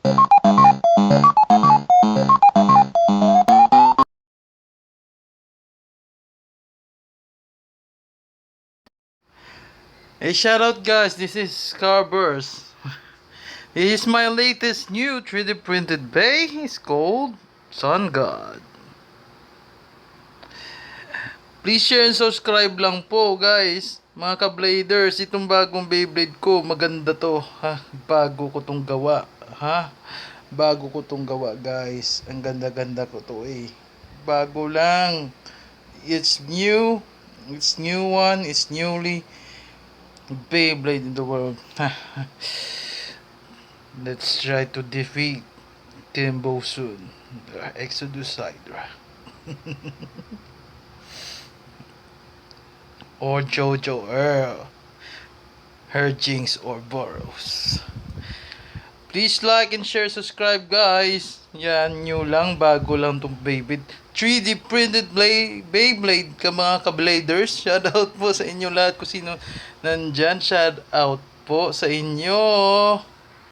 Hey, shout out guys, this is Scarburst. This is my latest new 3D printed bay. It's called Sun God. Please share and subscribe lang po guys. Mga ka-bladers, itong bagong Beyblade ko, maganda to. Ha? Bago ko tong gawa. Ha? Bago ko tong gawa guys. Ang ganda-ganda ko to eh. Bago lang. It's new. It's new one. It's newly Beyblade in the world. Let's try to defeat Timbo soon. Exodus Hydra. Or Jojo Earl. Her Jinx or Boros. Please like and share, subscribe guys. Yan, new lang, bago lang tong Beyblade. 3D printed Beyblade ka mga ka-bladers. Shout out po sa inyo lahat kung sino nandyan. Shout out po sa inyo.